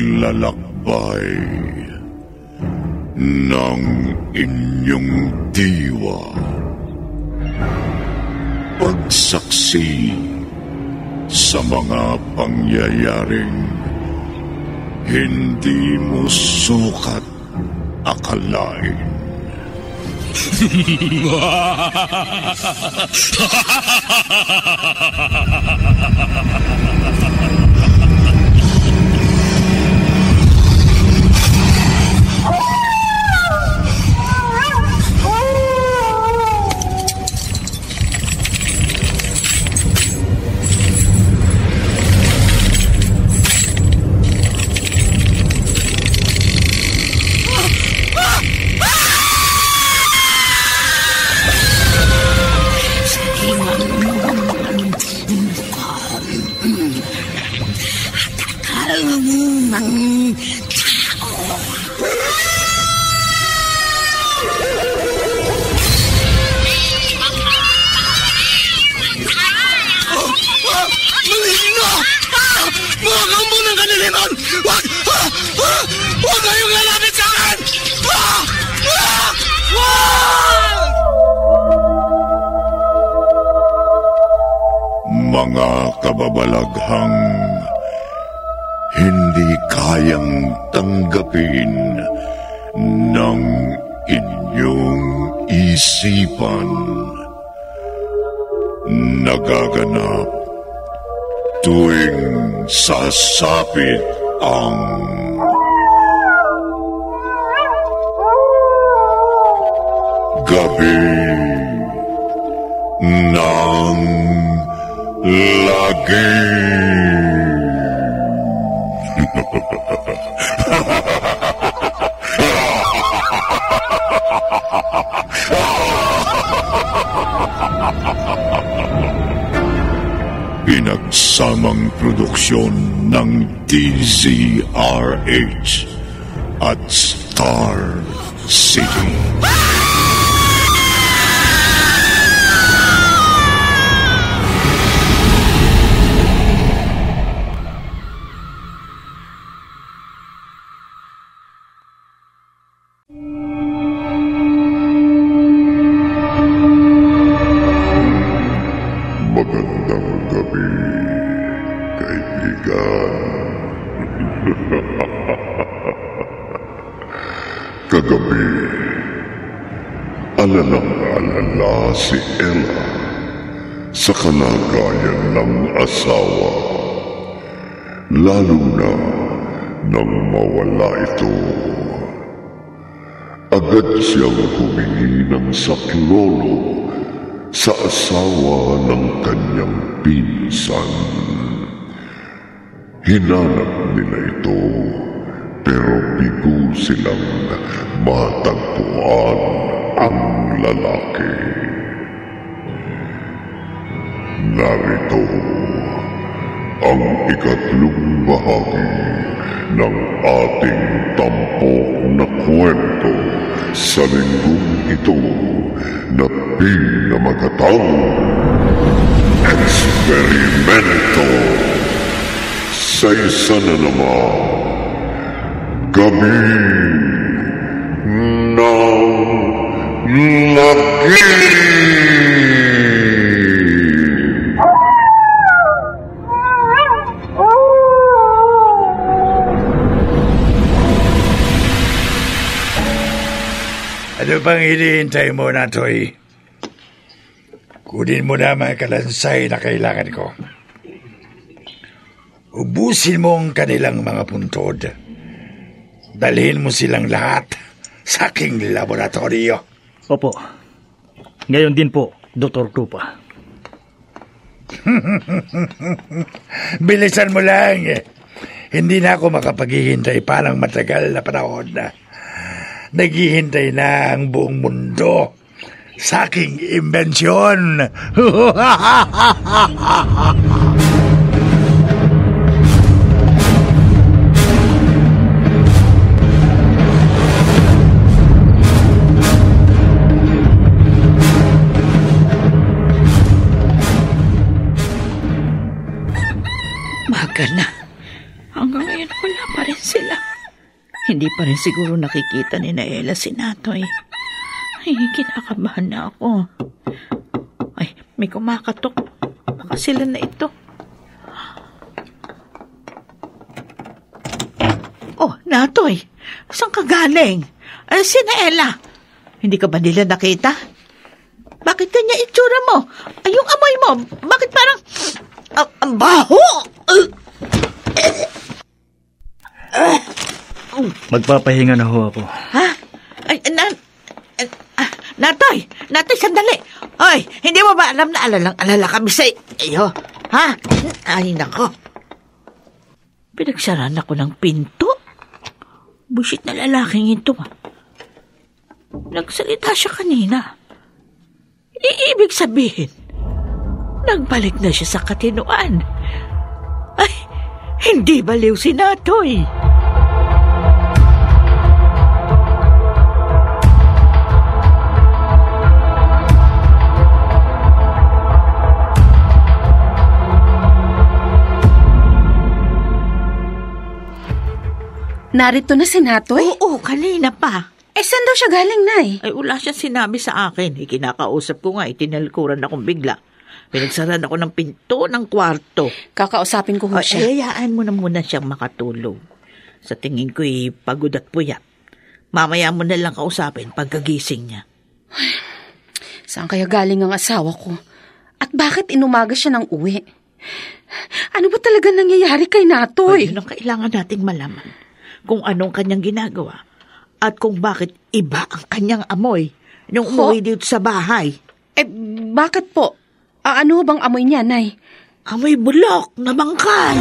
paglalakbay ng inyong diwa. Pagsaksi sa mga pangyayaring hindi mo sukat akalain. Huwag kayong lalapit sa akin! Mga kababalaghang hindi kayang tanggapin ng inyong isipan, nagaganap tuwing sasapit ang gabi ng lagim. Pinagsamang produksyon ng DZRH at Star City. Magandang gabi, kaibigan. Kagabi, alalang-alala si Ella sa kalagayan ng asawa, lalo na nang mawala ito. Agad siyang humingi ng saklolo sa asawa ng kanyang pinsan. Hinanap nila ito, pero bigo silang matagpuan ang lalaki. Narito ang ikatlong bahagi ng ating tampok na kwento sa linggong ito na pinamagatang Eksperimento sa isa na naman Gabi ng Lagim. Ano bang hinihintay mo na, Toy? Kunin mo na mga kalansay na kailangan ko. Ubusin mo ang kanilang mga puntod. Dalhin mo silang lahat sa aking laboratorio. Opo. Ngayon din po, Dr. Tupa. Bilisan mo lang. Hindi na ako makapaghihintay pa ng matagal na panahon na. Naghihintay na ang buong mundo sa aking imbensyon. Maga na. Hanggang ngayon wala pa rin si Hindi pa rin siguro nakikita ni Naela si Natoy. Ay, kinakabahan na ako. Ay, may kumakatok. Baka sila na ito. Oh, Natoy, saan ka galing? Si Naela. Hindi ka ba nila nakita? Bakit kanya itsura mo? Ay, yung amoy mo, bakit parang... ang baho! Magpapahinga na ho ako. Ha? Ay, Natoy, sandali. Ay, hindi mo ba alam na alala kami sa iyo? Ha? Ay, nako. Pinagsaran ako ng pinto. Busit na lalaking ito. Nagsalita siya kanina. Ibig sabihin, nagbalik na siya sa katinuan. Ay, hindi baliw si Natoy. Narito na si Natoy? Oo, kanina pa. Saan daw siya galing, Nay? Ay, wala siya sinabi sa akin. Kinakausap ko nga, tinalikuran akong bigla. Pinagsaran ako ng pinto ng kwarto. Kakausapin ko siya. Hayaan mo na muna siyang makatulog. Sa tingin ko, pagod at puyat. Mamaya mo na lang kausapin pagkagising niya. Saan kaya galing ang asawa ko? At bakit inumaga siya ng uwi? Ano ba talaga nangyayari kay Natoy? Yun ang kailangan nating malaman. Kung anong kanyang ginagawa at kung bakit iba ang kanyang amoy nung umuwi dito sa bahay. Bakit po? Ano bang amoy niya, Nay? Amoy bulok na bangkay.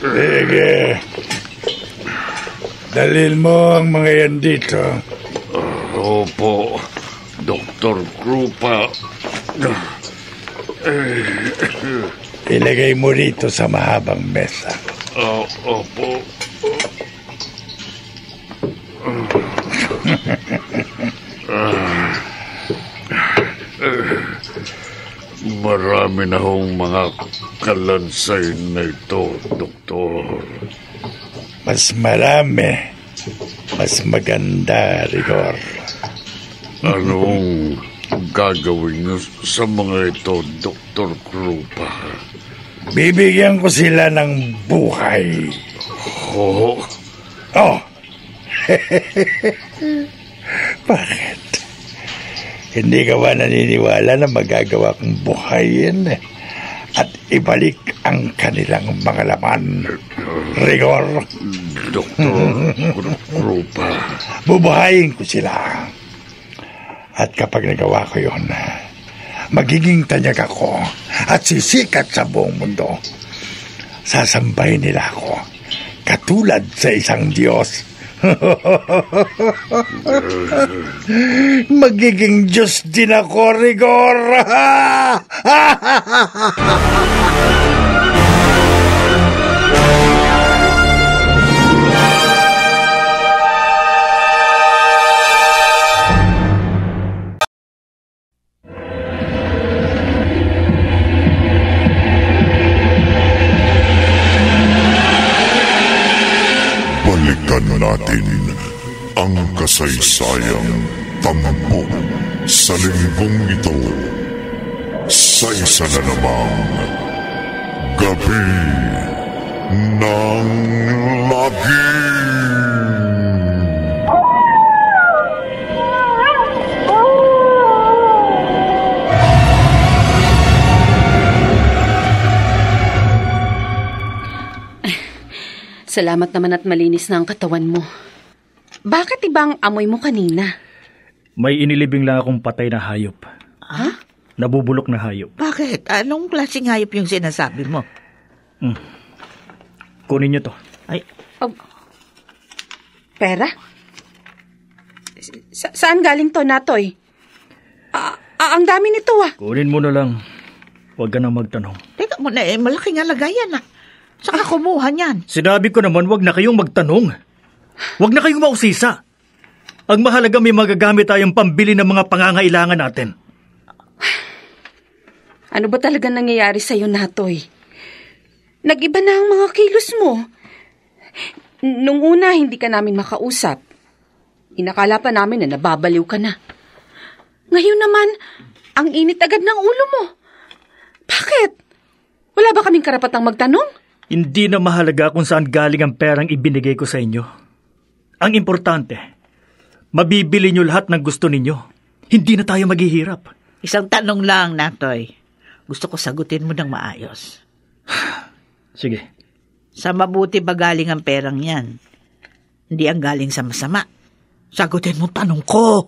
Sige. Dalhin mo ang mga yan dito. Opo, Dr. Krupa. Ilagay mo rito sa mahabang mesa. Opo. Marami na hong mga kalansay na ito, Doktor. Mas marami. Mas maganda, Rigor. Anong gagawin niyo sa mga ito, Dr. Krupa? Bibigyan ko sila ng buhay. Oh? Oh! Bakit? Hindi ka ba naniniwala na magagawa kong buhayin at ibalik ang kanilang mga laman, Rigor? Dr. Krupa. Bubuhayin ko sila. At kapag nagawa ko yun, magiging tanyag ako at sisikat sa buong mundo. Sasambahin nila ako katulad sa isang Diyos. Magiging Diyos din ako, Rigor. Balikan natin ang kasaysayang tampok sa linggong ito sa isa na namang Gabi ng Lagim. Salamat naman at malinis na ang katawan mo. Bakit ibang amoy mo kanina? May inilibing lang akong patay na hayop. Ha? Nabubulok na hayop. Bakit? Anong klaseng hayop yung sinasabi mo? Kunin niyo to. Ay, Pera? Saan galing to, Natoy? Ang dami nito, Kunin mo na lang. Huwag ka na magtanong. teka muna malaking halaga yan Saan ka kumuha niyan? Sinabi ko naman huwag na kayong magtanong. Huwag na kayong mausisa. Ang mahalaga may magagamit tayong pambili ng mga pangangailangan natin. Ano ba talaga nangyayari sa'yo, Natoy? Nag-iba na ang mga kilos mo. Nung una, hindi ka namin makausap. Inakala pa namin na nababaliw ka na. Ngayon naman, ang init agad ng ulo mo. Bakit? Wala ba kaming karapatang magtanong? Hindi na mahalaga kung saan galing ang perang ibinigay ko sa inyo. Ang importante, mabibili nyo lahat ng gusto ninyo. Hindi na tayo maghihirap. Isang tanong lang, Natoy. Gusto ko sagutin mo ng maayos. Sige. Sa mabuti ba galing ang perang yan? Hindi ang galing sa masama. Sagutin mo tanong ko.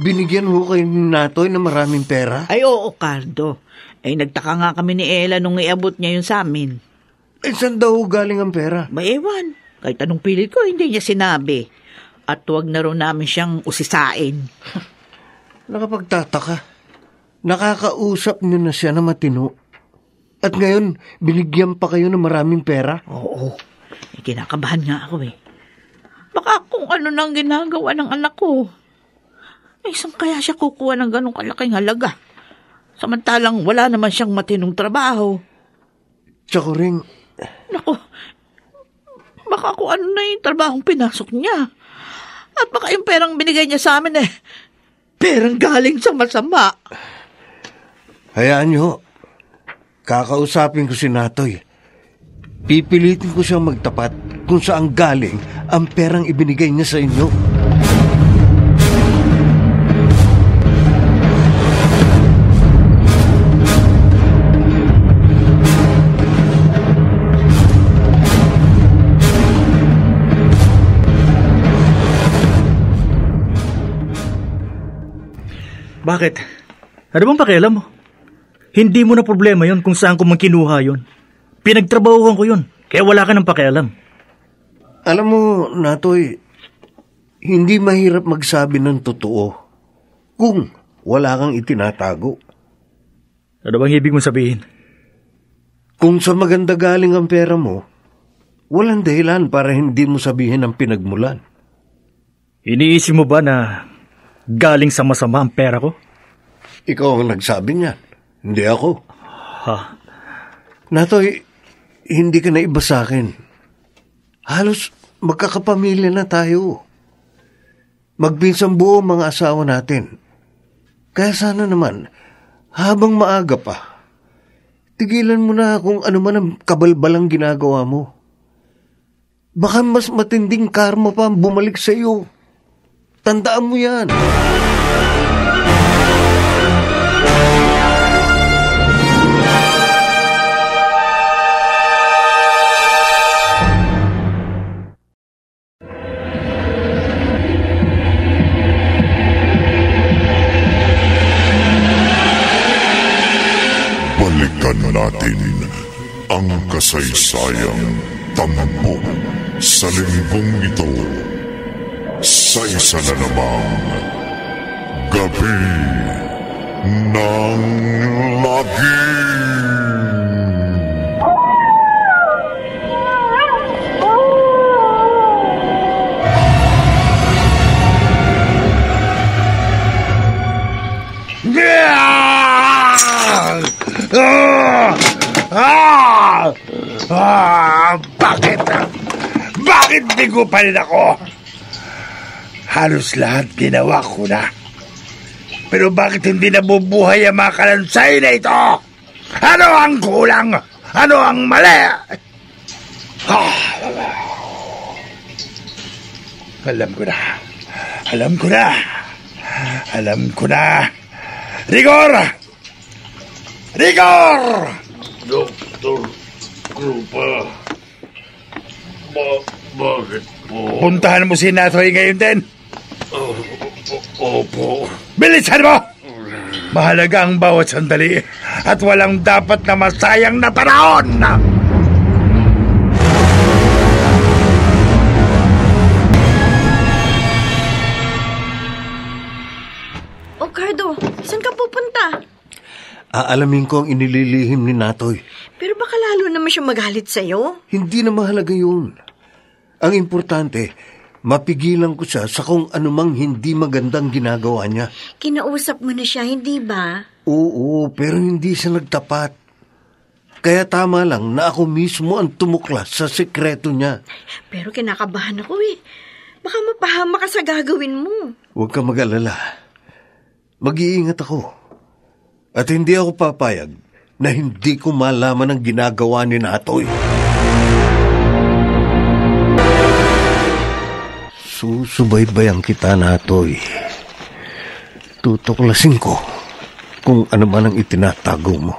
Binigyan ho kayo ni Natoy ng maraming pera? Ay oo, Cardo. Ay nagtaka nga kami ni Ella nung iabot niya yun sa amin. Saan daw galing ang pera? May ewan. Kahit anong pilit ko, hindi niya sinabi. At huwag na rin namin siyang usisain. Nakapagtataka. Nakakausap niyo na siya na matino. At ngayon, binigyan pa kayo ng maraming pera? Oo. Kinakabahan nga ako eh. Baka kung ano nang ginagawa ng anak ko. Ay, saan kaya siya kukuha ng ganong kalaking halaga? Samantalang wala naman siyang matinong trabaho. Tsaka rin... Naku, baka kung ano na yung trabahong pinasok niya. At baka yung perang binigay niya sa amin perang galing sa masama. Hayaan niyo, kakausapin ko si Natoy. Pipilitin ko siyang magtapat kung saan galing ang perang ibinigay niya sa inyo. Bakit? Ano bang pakialam mo? Hindi mo na problema yon kung saan ko man kinuha yon. Pinagtrabahuhan ko yon, kaya wala ka ng pakialam. Alam mo, Natoy, hindi mahirap magsabi ng totoo kung wala kang itinatago. Ano bang ibig mong sabihin? Kung sa maganda galing ang pera mo, walang dahilan para hindi mo sabihin ang pinagmulan. Iniisip mo ba na galing sa masama ang pera ko? Ikaw ang nagsabi niyan, hindi ako. Ha? Natoy, hindi ka na iba sa akin. Halos magkakapamilya na tayo. Magpinsang buo mga asawa natin. Kaya sana naman, habang maaga pa, tigilan mo na kung ano man ang kabalbalang ginagawa mo. Baka mas matinding karma pa ang bumalik sa iyo. Tandaan mo yan. Balikan natin ang kasaysayang tampok sa linggong ito sa isa na namang Gabi ng Lagim. Bakit? Bakit di ko pa rin ako? Halos lahat ginawa ko na. Pero bakit hindi nabubuhay ang mga kalansay na ito? Ano ang kulang? Ano ang mali? Alam ko na. Alam ko na. Alam ko na. Rigor! Rigor! Dr. Krupa, bakit po? Puntahan mo si Natoy ngayon din. Opo. Bilisan mo! Mahalaga ang bawat sandali at walang dapat na masayang na panahon. O Cardo, saan ka pupunta? Aalamin ko ang inililihim ni Natoy. Pero baka lalo naman siya magalit sa'yo. Hindi na mahalaga yun. Ang importante, mapigilan ko siya sa kung anumang hindi magandang ginagawa niya. Kinausap mo na siya, hindi ba? Oo, pero hindi siya nagtapat. Kaya tama lang na ako mismo ang tumuklas sa sekreto niya. Pero kinakabahan ako eh. Baka mapahama ka sa gagawin mo. Huwag ka mag-alala. Mag-iingat ako. At hindi ako papayag na hindi ko malaman ang ginagawa ni Natoy. Susubaybayan kita, Natoy. Tutuklasin ko kung ano man ang itinatago mo.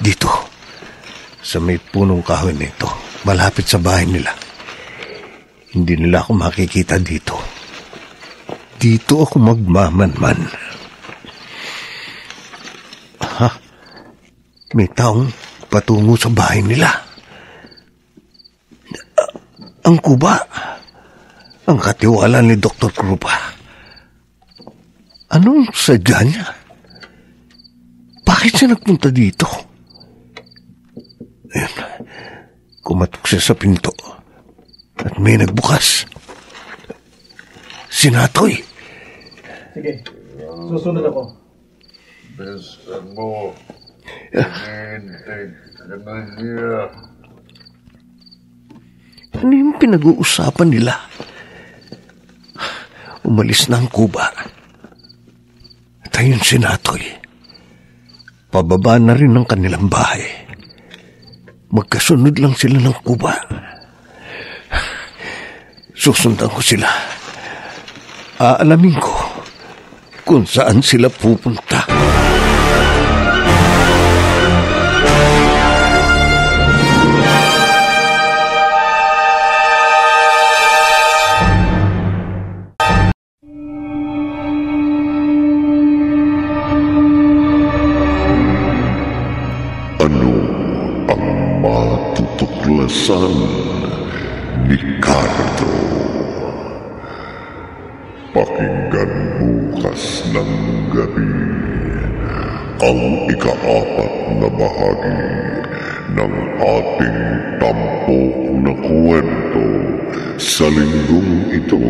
Dito, sa may punong kahoy nito, malapit sa bahay nila. Hindi nila ako makikita dito. Dito ako magmamanman. Ha? May taong patungo sa bahay nila. Ang kuba. Ang katiwala ni Dr. Krupa. Anong sadya niya? Bakit siya nagpunta dito? Ayun. Kumatok siya sa pinto. At may nagbukas. Si Natoy. Sige, susunod ako. Basta mo. Hinintay ka na niya. Ano yung pinag-uusapan nila? Umalis na ang kuba. At ayun si Natoy. Pababa na rin ang kanilang bahay. Magkasunod lang sila ng kuba. Susundan ko sila. Aalamin ko kung saan sila pupunta. Ano ang matutuklasan ni Cardo? Pakinggan bukas ng gabi ang ika-4 na bahagi ng ating tampok na kwento sa linggong ito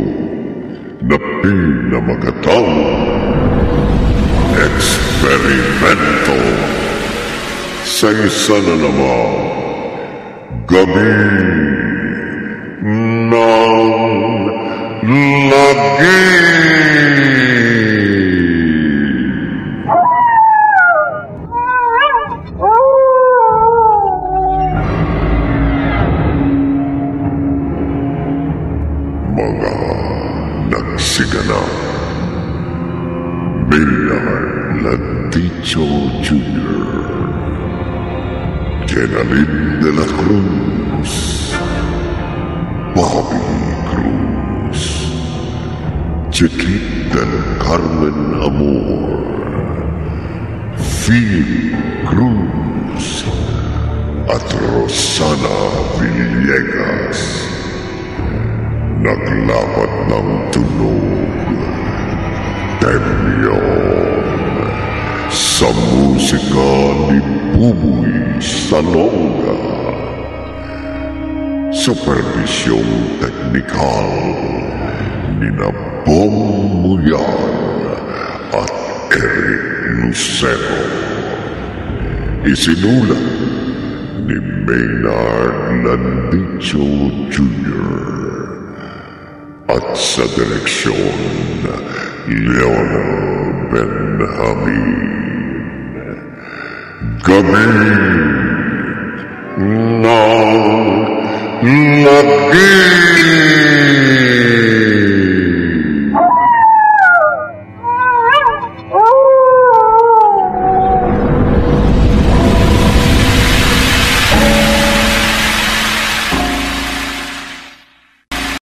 na pinamagatang Eksperimento sa isa na namang gabi ng lagi. Mga nagsiganap, Maynard Landicho Jr., Jenalyn de la Cruz, Bobby Cruz, Chiquit del Carmen Amor, Phil Cruz, at Rosana Villegas. Naglapat ng tunog, Temyon, sa musika ni Buboy Salonga. Supervisyong teknikal ni Bong Muyan at Eric Lucero. Isinulat ni Maynard Landicho Jr. at sa direksyon Leonel Benjamin. Gabi ng lagi.